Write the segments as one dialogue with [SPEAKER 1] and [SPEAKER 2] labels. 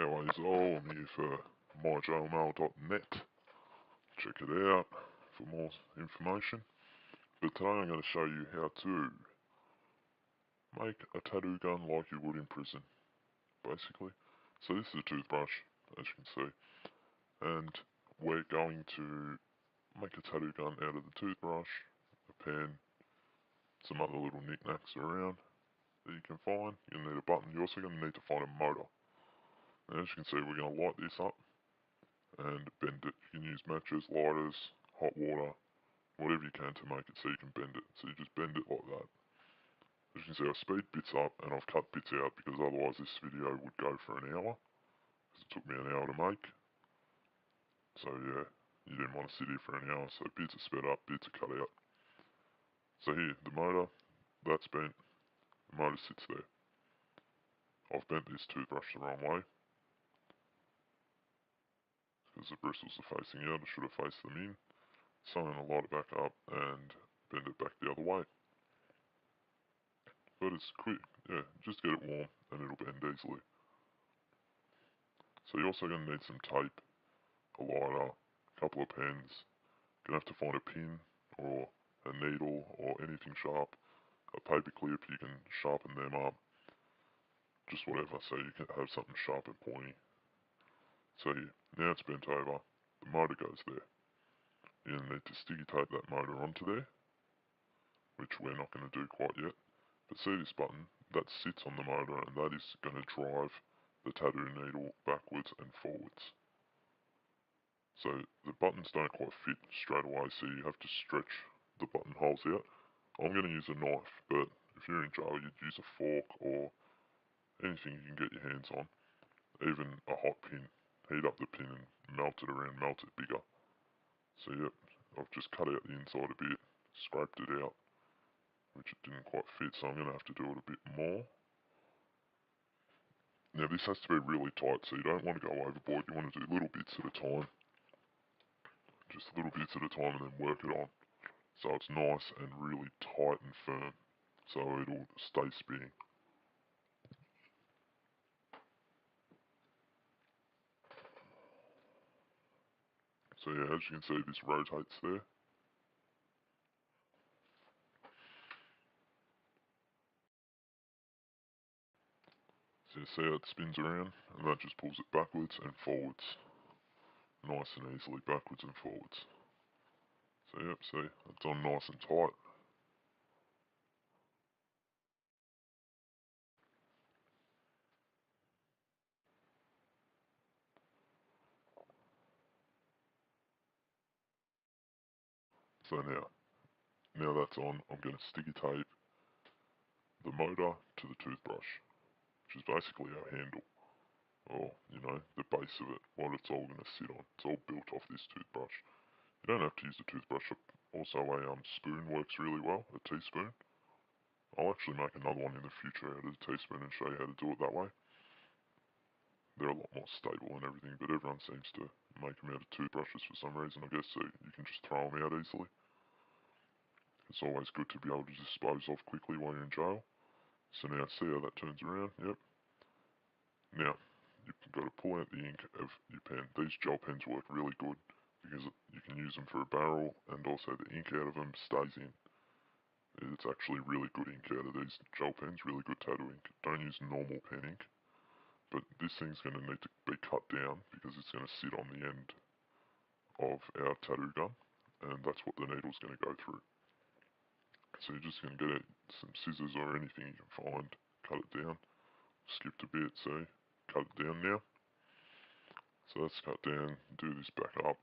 [SPEAKER 1] Anyways, I'm here for myjailmail.net. Check it out for more information. But today I'm going to show you how to make a tattoo gun like you would in prison, basically. So this is a toothbrush, as you can see, and we're going to make a tattoo gun out of the toothbrush, a pen, some other little knickknacks around that you can find. You'll need a button. You're also going to need to find a motor. And as you can see, we're going to light this up and bend it. You can use matches, lighters, hot water, whatever you can to make it so you can bend it. So you just bend it like that. As you can see, I've speed bits up and I've cut bits out because otherwise this video would go for an hour. Because it took me an hour to make. So yeah, you didn't want to sit here for an hour, so bits are sped up, bits are cut out. So here, the motor, that's bent. The motor sits there. I've bent this toothbrush the wrong way. Because the bristles are facing out, I should have faced them in. So I'm going to light it back up and bend it back the other way. But it's quick, yeah, just get it warm and it'll bend easily. So you're also going to need some tape, a lighter, a couple of pens. You're going to have to find a pin or a needle or anything sharp, a paper clip, you can sharpen them up, just whatever, so you can have something sharp and pointy. So now it's bent over, the motor goes there. You're going to need to sticky tape that motor onto there, which we're not going to do quite yet. But see this button, that sits on the motor and that is going to drive the tattoo needle backwards and forwards. So the buttons don't quite fit straight away, so you have to stretch the button holes out. I'm going to use a knife, but if you're in jail you'd use a fork or anything you can get your hands on. Even a hot pin. Heat up the pin and melt it around, melt it bigger. So yep, I've just cut out the inside a bit, scraped it out, which it didn't quite fit, so I'm going to have to do it a bit more. Now this has to be really tight, so you don't want to go overboard, you want to do little bits at a time. Just little bits at a time and then work it on. So it's nice and really tight and firm, so it'll stay spinning. So yeah, as you can see, this rotates there. So you see how it spins around, and that just pulls it backwards and forwards. Nice and easily backwards and forwards. So yep, see, it's on nice and tight. So now that's on, I'm going to sticky tape the motor to the toothbrush, which is basically our handle, or, you know, the base of it, what it's all going to sit on. It's all built off this toothbrush. You don't have to use the toothbrush. Also, a spoon works really well, a teaspoon. I'll actually make another one in the future out of a teaspoon and show you how to do it that way. They're a lot more stable and everything, but everyone seems to make them out of toothbrushes for some reason, I guess, so you can just throw them out easily. It's always good to be able to dispose of quickly while you're in jail. So now see how that turns around, yep. Now, you've got to pull out the ink of your pen. These gel pens work really good because you can use them for a barrel and also the ink out of them stays in. It's actually really good ink out of these gel pens, really good tattoo ink. Don't use normal pen ink, but this thing's going to need to be cut down because it's going to sit on the end of our tattoo gun, and that's what the needle's going to go through. So you're just going to get out some scissors or anything you can find, cut it down, skipped a bit, see, cut it down now. So that's cut down, do this back up.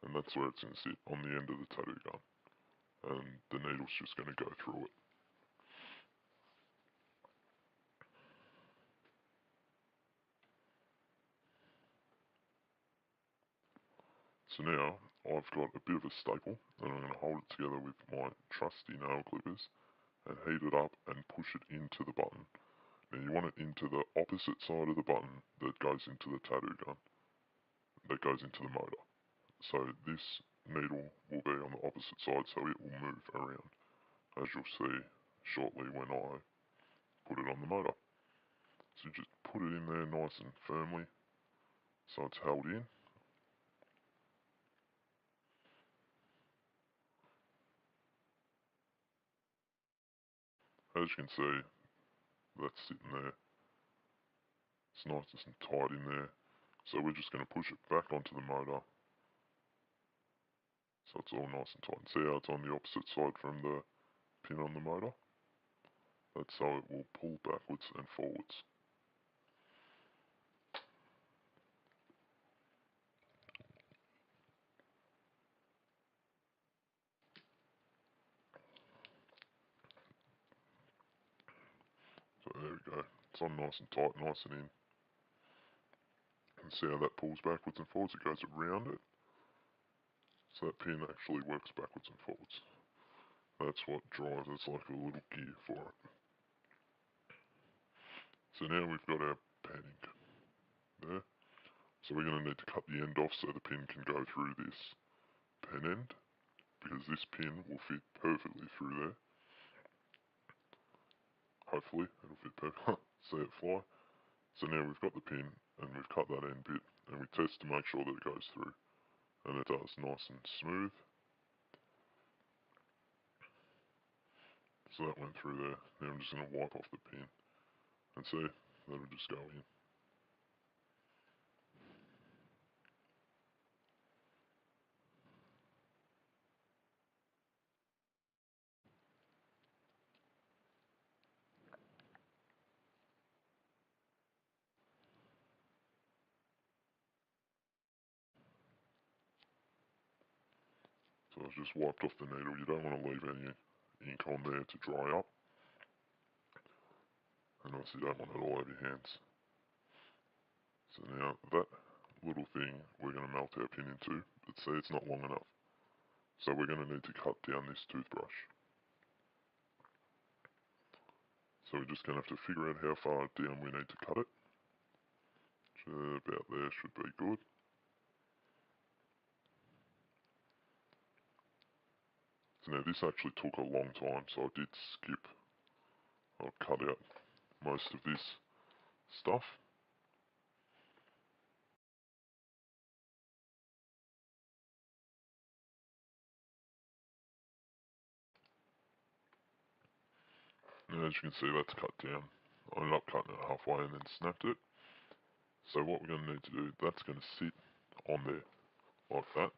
[SPEAKER 1] And that's where it's going to sit, on the end of the tattoo gun. And the needle's just going to go through it. So now, I've got a bit of a staple, and I'm going to hold it together with my trusty nail clippers, and heat it up and push it into the button. Now you want it into the opposite side of the button that goes into the tattoo gun, that goes into the motor. So this needle will be on the opposite side, so it will move around. as you'll see shortly when I put it on the motor. So just put it in there nice and firmly so it's held in. As you can see, that's sitting there. It's nice and tight in there. So we're just going to push it back onto the motor so it's all nice and tight. And see how it's on the opposite side from the pin on the motor? That's how it will pull backwards and forwards. So there we go. It's on nice and tight, nice and in. And see how that pulls backwards and forwards? It goes around it. So that pin actually works backwards and forwards. That's what drives, it's like a little gear for it. So now we've got our panning there. So we're going to need to cut the end off so the pin can go through this pen end, because this pin will fit perfectly through there. Hopefully it'll fit perfectly. See it fly. So now we've got the pin and we've cut that end bit and we test to make sure that it goes through. And it does, nice and smooth. So that went through there. Now I'm just going to wipe off the pin and see, that'll just go in. So I've just wiped off the needle. You don't want to leave any ink on there to dry up. And obviously you don't want it all over your hands. So now that little thing we're going to melt our pin into, but see it's not long enough. So we're going to need to cut down this toothbrush. So we're just going to have to figure out how far down we need to cut it. About there should be good. So now this actually took a long time, so I did skip. I'll cut out most of this stuff. And as you can see, that's cut down. I ended up cutting it halfway and then snapped it. So what we're going to need to do, that's going to sit on there like that.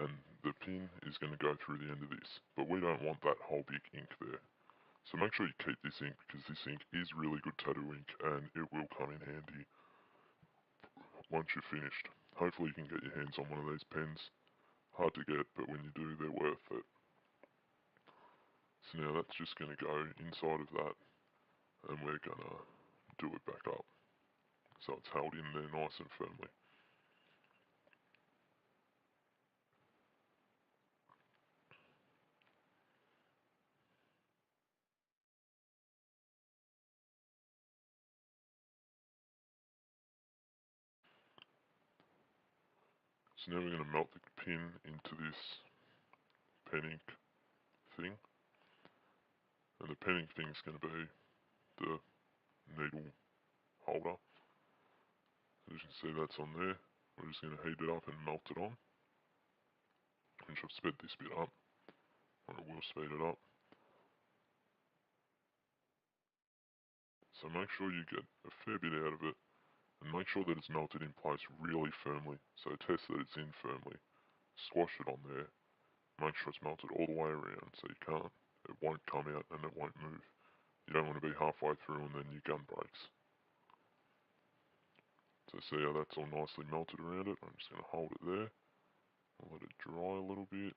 [SPEAKER 1] And the pin is going to go through the end of this. But we don't want that whole big ink there. So make sure you keep this ink because this ink is really good tattoo ink and it will come in handy once you're finished. Hopefully you can get your hands on one of these pens. Hard to get, but when you do, they're worth it. So now that's just going to go inside of that and we're going to do it back up. So it's held in there nice and firmly. So now we're going to melt the pin into this pen ink thing. And the pen ink thing is going to be the needle holder. As you can see, that's on there. We're just going to heat it up and melt it on. And I've sped this bit up, or it will speed it up. So make sure you get a fair bit out of it, and make sure that it's melted in place really firmly. So test that it's in firmly. Squash it on there. Make sure it's melted all the way around, so it won't come out and it won't move. You don't want to be halfway through and then your gun breaks. So see how that's all nicely melted around it? I'm just going to hold it there. I'll let it dry a little bit.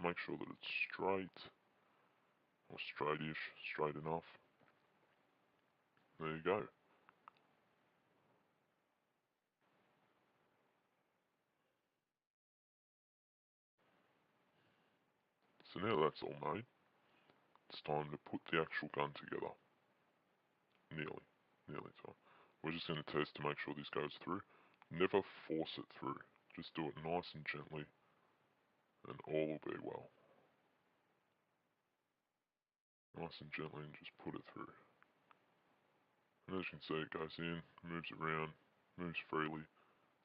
[SPEAKER 1] Make sure that it's straight, or straightish, straight enough. There you go. So now that's all made, it's time to put the actual gun together. Nearly time. We're just going to test to make sure this goes through. Never force it through. Just do it nice and gently, and all will be well. nice and gently, and just put it through. And as you can see, it goes in, moves around, moves freely,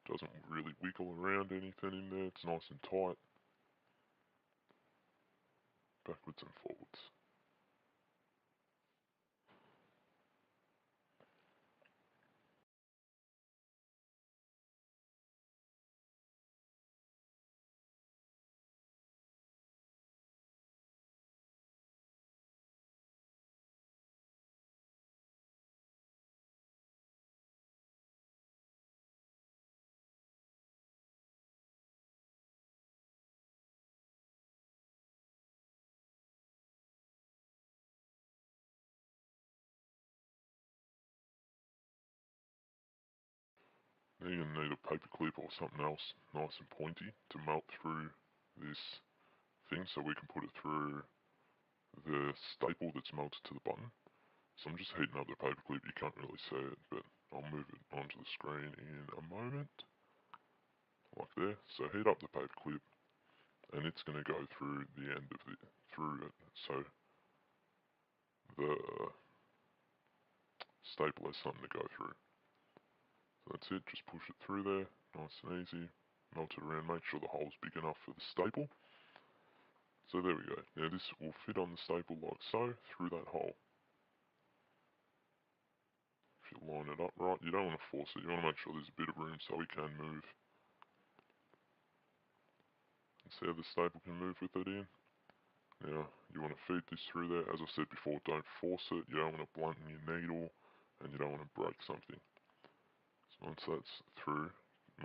[SPEAKER 1] doesn't really wiggle around anything in there, it's nice and tight, backwards and forwards. Now you're going to need a paper clip or something else nice and pointy to melt through this thing so we can put it through the staple that's melted to the button. So I'm just heating up the paper clip, you can't really see it, but I'll move it onto the screen in a moment, like there. So heat up the paper clip, and it's going to go through the end of through it, so the staple has something to go through. So that's it, just push it through there, nice and easy, melt it around, make sure the hole's big enough for the staple. So there we go, now this will fit on the staple like so, through that hole. If you line it up right, you don't want to force it, you want to make sure there's a bit of room so it can move. And see how the staple can move with it in? Now, you want to feed this through there. As I said before, don't force it. You don't want to blunt your needle, and you don't want to break something. So once that's through,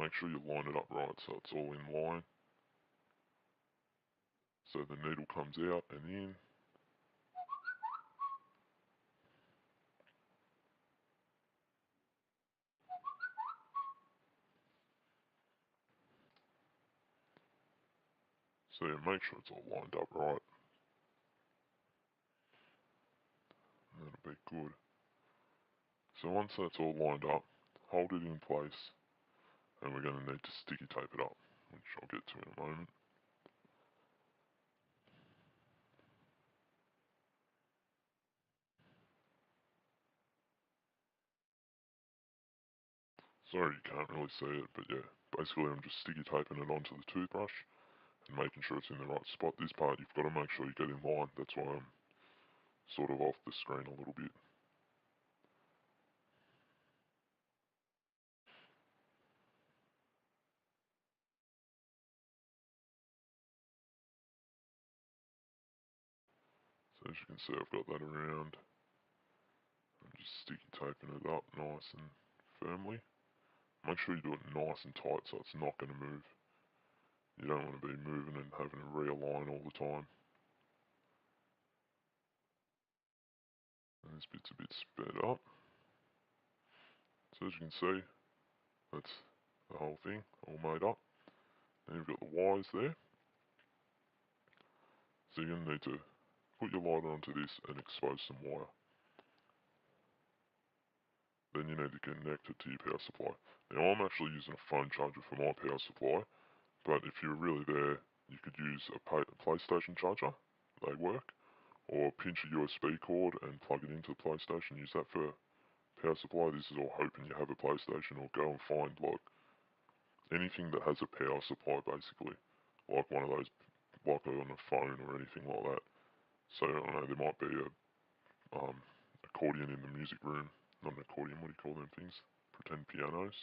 [SPEAKER 1] make sure you line it up right so it's all in line. So the needle comes out and in. So yeah, make sure it's all lined up right. And that'll be good. So once that's all lined up, hold it in place, and we're going to need to sticky tape it up, which I'll get to in a moment. Sorry you can't really see it, but yeah, basically I'm just sticky taping it onto the toothbrush and making sure it's in the right spot. This part you've got to make sure you get in line, that's why I'm sort of off the screen a little bit. So as you can see, I've got that around. I'm just sticky taping it up nice and firmly. Make sure you do it nice and tight so it's not going to move. You don't want to be moving and having to realign all the time. And this bit's a bit sped up. So as you can see, that's the whole thing all made up. Then you've got the wires there. So you're going to need to put your lighter onto this and expose some wire. Then you need to connect it to your power supply. Now I'm actually using a phone charger for my power supply, but if you're really there, you could use a PlayStation charger, they work, or pinch a USB cord and plug it into the PlayStation, use that for power supply. This is all hoping you have a PlayStation, or go and find like anything that has a power supply basically, like one of those, like on a phone or anything like that. So I don't know, there might be a accordion in the music room, not an accordion, what do you call them things? Pretend pianos.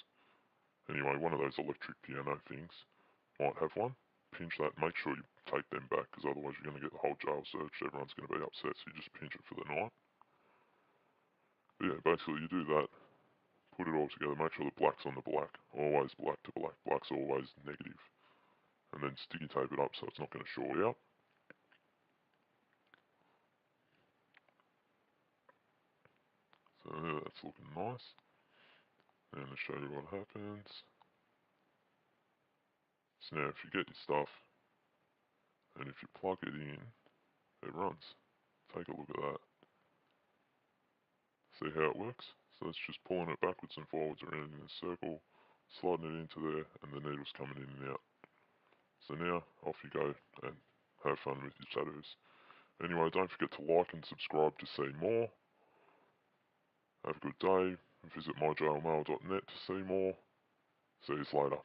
[SPEAKER 1] Anyway, one of those electric piano things might have one. Pinch that, make sure you take them back, because otherwise you're going to get the whole jail searched, everyone's going to be upset, so you just pinch it for the night. But yeah, basically you do that, put it all together, make sure the black's on the black, always black to black, black's always negative, and then sticky tape it up so it's not going to short out. So yeah, that's looking nice. And to show you what happens. So now if you get your stuff, and if you plug it in, it runs. Take a look at that. See how it works? So it's just pulling it backwards and forwards around in a circle, sliding it into there, and the needle's coming in and out. So now, off you go and have fun with your tattoos. Anyway, don't forget to like and subscribe to see more. Have a good day. Visit myjailmail.net to see more. See you later.